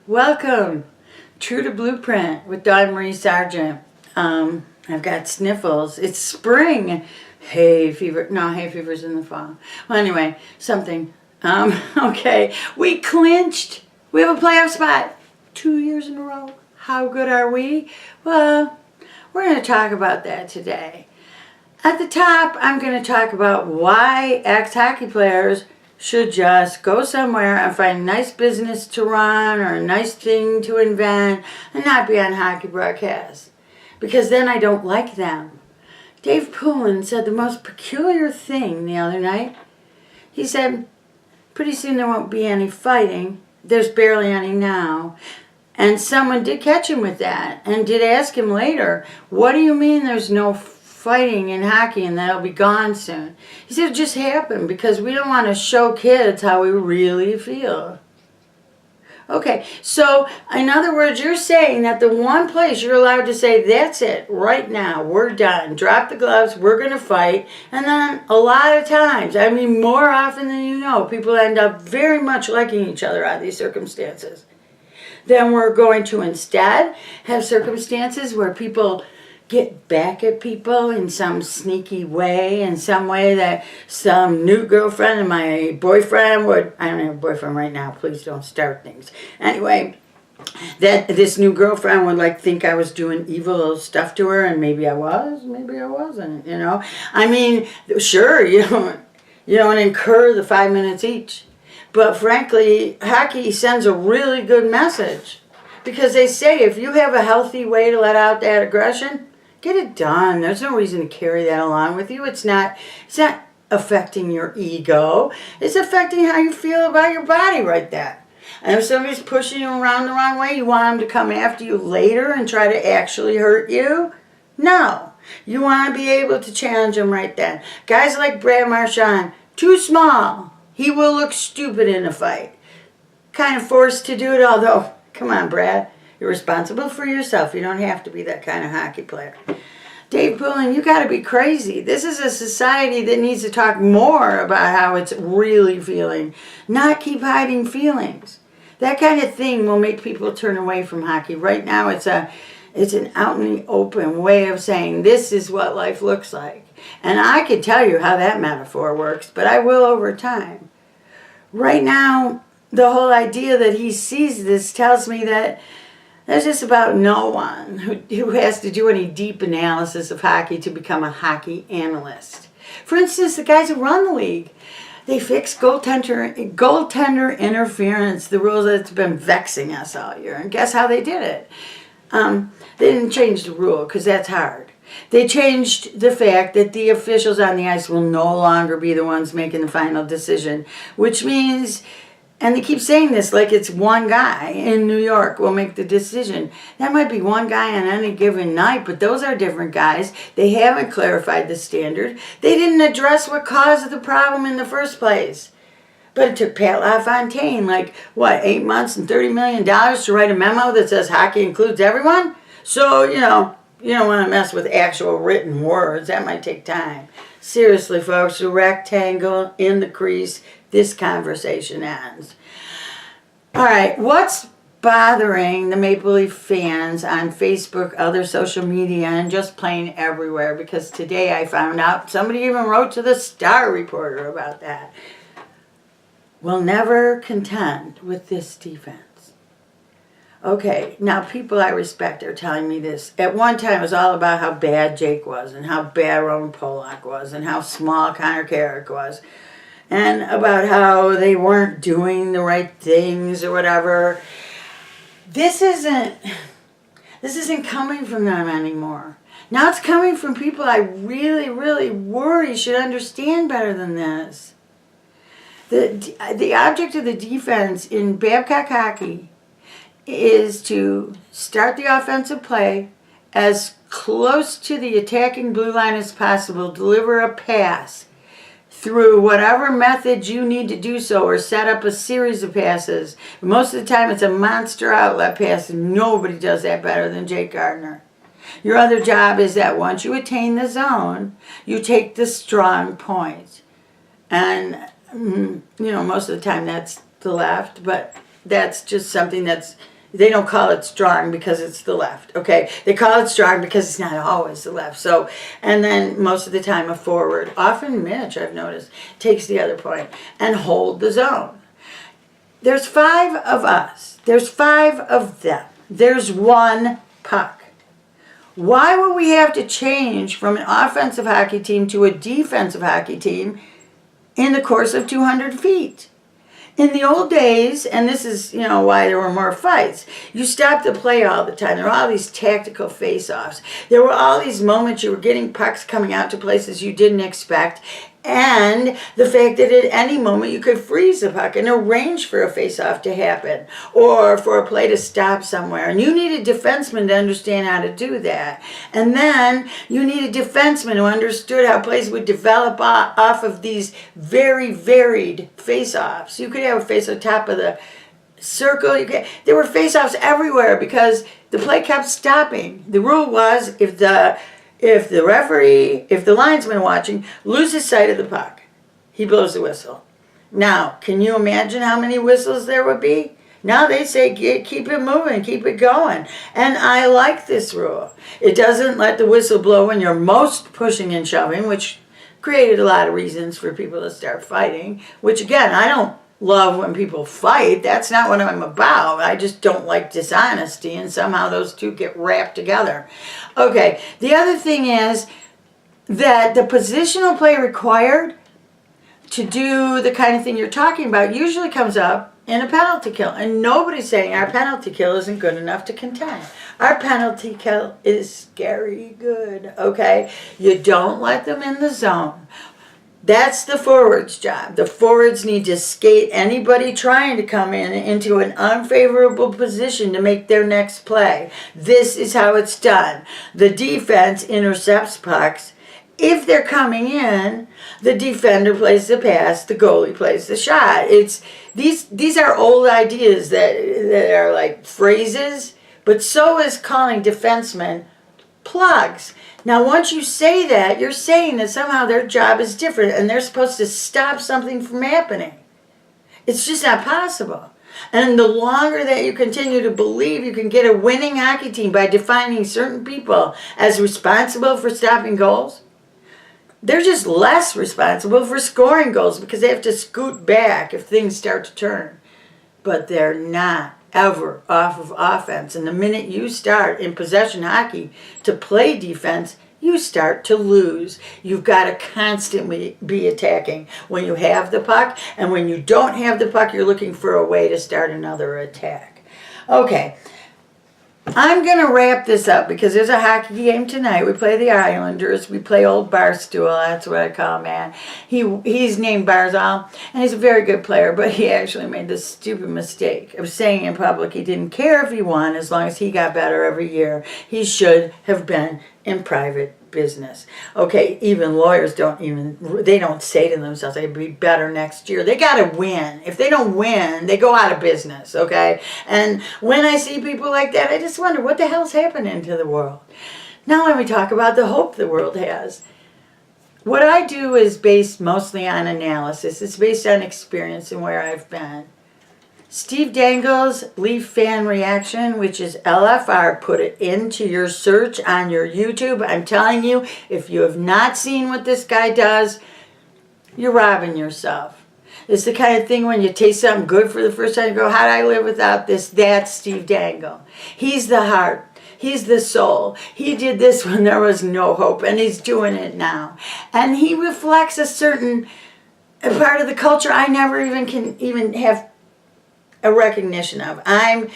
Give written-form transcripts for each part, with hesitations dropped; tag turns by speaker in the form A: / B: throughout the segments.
A: Welcome, True to Blueprint with Dawn Marie Sargent. I've got sniffles. It's spring. Hay fever. No, hay fever's in the fall. Well, anyway, something. Okay, we clinched. We have a playoff spot 2 years in a row. How good are we? Well, we're going to talk about that today. At the top, I'm going to talk about why ex-hockey players should just go somewhere and find a nice business to run or a nice thing to invent and not be on hockey broadcasts. Because then I don't like them. Dave Poulin said the most peculiar thing the other night. He said, pretty soon there won't be any fighting. There's barely any now. And someone did catch him with that and did ask him later, what do you mean there's no fighting in hockey and that'll be gone soon? He said it just happened because we don't want to show kids how we really feel. Okay, so in other words, you're saying that the one place you're allowed to say, that's it, right now, we're done, drop the gloves, we're going to fight, and then a lot of times, I mean more often than you know, people end up very much liking each other out of these circumstances. Then we're going to instead have circumstances where people get back at people in some sneaky way, in some way that some new girlfriend and my boyfriend would, I don't have a boyfriend right now, please don't start things. Anyway, that this new girlfriend would like think I was doing evil stuff to her, and maybe I was, maybe I wasn't, you know. I mean, sure, you don't incur the 5 minutes each. But frankly, hockey sends a really good message. Because they say if you have a healthy way to let out that aggression, get it done. There's no reason to carry that along with you. It's not affecting your ego. It's affecting how you feel about your body right there. And if somebody's pushing you around the wrong way, you want them to come after you later and try to actually hurt you? No. You want to be able to challenge them right then. Guys like Brad Marchand, too small. He will look stupid in a fight. Kind of forced to do it, although, come on, Brad. You're responsible for yourself. You don't have to be that kind of hockey player. Dave Poulin, you got to be crazy. This is a society that needs to talk more about how it's really feeling, not keep hiding feelings. That kind of thing will make people turn away from hockey. Right now, it's an out in the open way of saying this is what life looks like. And I could tell you how that metaphor works, but I will over time. Right now, the whole idea that he sees this tells me that there's just about no one who has to do any deep analysis of hockey to become a hockey analyst. For instance, the guys who run the league, they fixed goaltender interference, the rule that's been vexing us all year. And guess how they did it? They didn't change the rule because that's hard. They changed the fact that the officials on the ice will no longer be the ones making the final decision, which means, and they keep saying this like it's one guy in New York will make the decision. That might be one guy on any given night, but those are different guys. They haven't clarified the standard. They didn't address what caused the problem in the first place. But it took Pat LaFontaine, 8 months and $30 million to write a memo that says hockey includes everyone? So, you don't want to mess with actual written words. That might take time. Seriously, folks, the rectangle in the crease, this conversation ends. All right, what's bothering the Maple Leaf fans on Facebook, other social media, and just plain everywhere? Because today I found out somebody even wrote to the Star Reporter about that. We'll never contend with this defense. Okay, now people I respect are telling me this. At one time it was all about how bad Jake was and how bad Roman Polak was and how small Connor Carrick was and about how they weren't doing the right things or whatever. This isn't coming from them anymore. Now it's coming from people I really, really worry should understand better than this. The object of the defense in Babcock hockey is to start the offensive play as close to the attacking blue line as possible, deliver a pass through whatever method you need to do so, or set up a series of passes. Most of the time it's a monster outlet pass, and nobody does that better than Jake Gardner. Your other job is that once you attain the zone, you take the strong point. And, most of the time that's the left, but That's just something they don't call it strong because it's the left, okay? They call it strong because it's not always the left. So, and then most of the time a forward, often Mitch, I've noticed, takes the other point and hold the zone. There's 5 of us. There's 5 of them. There's 1 puck. Why would we have to change from an offensive hockey team to a defensive hockey team in the course of 200 feet? In the old days, and this is, why there were more fights, you stopped the play all the time. There were all these tactical face-offs. There were all these moments you were getting pucks coming out to places you didn't expect, and the fact that at any moment you could freeze the puck and arrange for a face-off to happen or for a play to stop somewhere. And you needed defensemen to understand how to do that. And then you needed defensemen who understood how plays would develop off of these very varied face-offs. You could have a face on top of the circle. There were face-offs everywhere because the play kept stopping. The rule was if the referee, if the linesman watching loses sight of the puck, he blows the whistle. Now, can you imagine how many whistles there would be? Now they say keep it moving, keep it going. And I like this rule. It doesn't let the whistle blow when you're most pushing and shoving, which created a lot of reasons for people to start fighting, which again, I don't love when people fight. That's not what I'm about. I just don't like dishonesty, and somehow those two get wrapped together. Okay, the other thing is that the positional play required to do the kind of thing you're talking about usually comes up in a penalty kill, and nobody's saying our penalty kill isn't good enough to contend. Our penalty kill is scary good, okay? You don't let them in the zone. That's the forward's job. The forwards need to skate anybody trying to come in into an unfavorable position to make their next play. This is how it's done. The defense intercepts pucks. If they're coming in, the defender plays the pass, the goalie plays the shot. These are old ideas that are like phrases, but so is calling defensemen plugs. Now, once you say that, you're saying that somehow their job is different and they're supposed to stop something from happening. It's just not possible. And the longer that you continue to believe you can get a winning hockey team by defining certain people as responsible for stopping goals, they're just less responsible for scoring goals because they have to scoot back if things start to turn. But they're not ever off of offense. And the minute you start in possession hockey to play defense, you start to lose. You've got to constantly be attacking when you have the puck, and when you don't have the puck, you're looking for a way to start another attack. Okay, I'm going to wrap this up because there's a hockey game tonight. We play the Islanders. We play old Barstool. That's what I call man. He's named Barzal, and he's a very good player, but he actually made this stupid mistake of saying in public he didn't care if he won as long as he got better every year. He should have been in private business. Okay, even lawyers don't say to themselves they'd be better next year. They got to win. If they don't win, they go out of business, okay? And when I see people like that, I just wonder what the hell's happening to the world. Now let me talk about the hope the world has. What I do is based mostly on analysis. It's based on experience and where I've been. Steve Dangle's Leaf Fan Reaction, which is LFR, put it into your search on your YouTube. I'm telling you, if you have not seen what this guy does, you're robbing yourself. It's the kind of thing when you taste something good for the first time, you go, how do I live without this? That's Steve Dangle. He's the heart. He's the soul. He did this when there was no hope, and he's doing it now. And he reflects a certain part of the culture I never even have a recognition of. I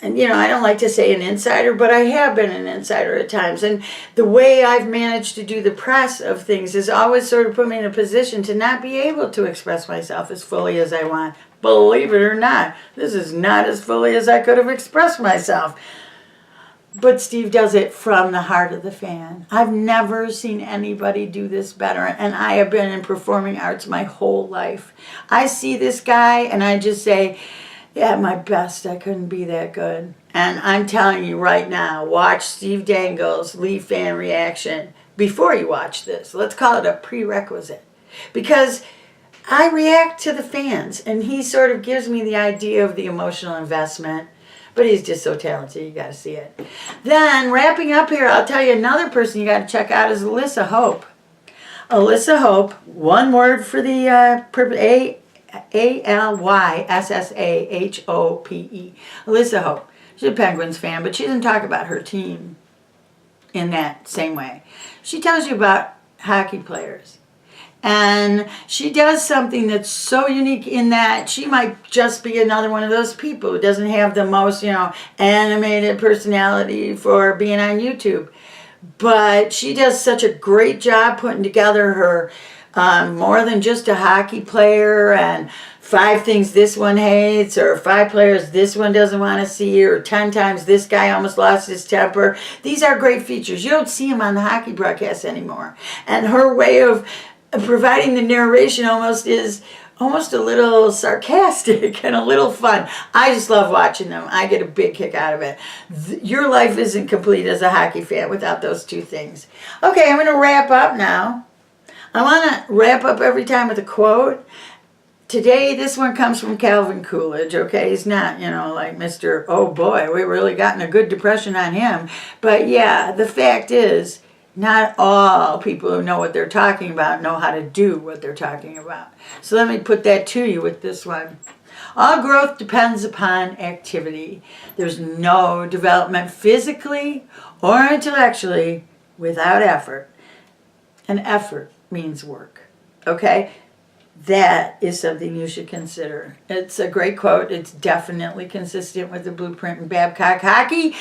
A: don't like to say an insider, but I have been an insider at times. And the way I've managed to do the press of things has always sort of put me in a position to not be able to express myself as fully as I want. Believe it or not, this is not as fully as I could have expressed myself. But Steve does it from the heart of the fan. I've never seen anybody do this better, and I have been in performing arts my whole life. I see this guy, and I just say, at my best, I couldn't be that good. And I'm telling you right now, watch Steve Dangle's Leaf Fan Reaction before you watch this. Let's call it a prerequisite. Because I react to the fans, and he sort of gives me the idea of the emotional investment. But he's just so talented, you got to see it. Then, wrapping up here, I'll tell you another person you got to check out is Alyssa Hope. Alyssa Hope, one word for the Alyssashope. Alyssa Hope. She's a Penguins fan, but she doesn't talk about her team in that same way. She tells you about hockey players. And she does something that's so unique in that she might just be another one of those people who doesn't have the most, animated personality for being on YouTube. But she does such a great job putting together her more than just a hockey player and 5 things this one hates, or 5 players this one doesn't want to see, or 10 times this guy almost lost his temper. These are great features. You don't see them on the hockey broadcast anymore. And her way of providing the narration is almost a little sarcastic and a little fun. I just love watching them. I get a big kick out of it. Your life isn't complete as a hockey fan without those 2 things. Okay, I'm going to wrap up now. I want to wrap up every time with a quote. Today, this one comes from Calvin Coolidge, okay? He's not, like Mr. Oh boy, we really gotten a good depression on him. But yeah, the fact is, not all people who know what they're talking about know how to do what they're talking about. So let me put that to you with this one. All growth depends upon activity. There's no development physically or intellectually without effort. And effort means work. Okay? That is something you should consider. It's a great quote. It's definitely consistent with the blueprint in Babcock hockey.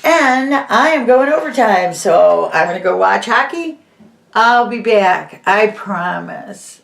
A: And I am going overtime, so I'm going to go watch hockey. I'll be back. I promise.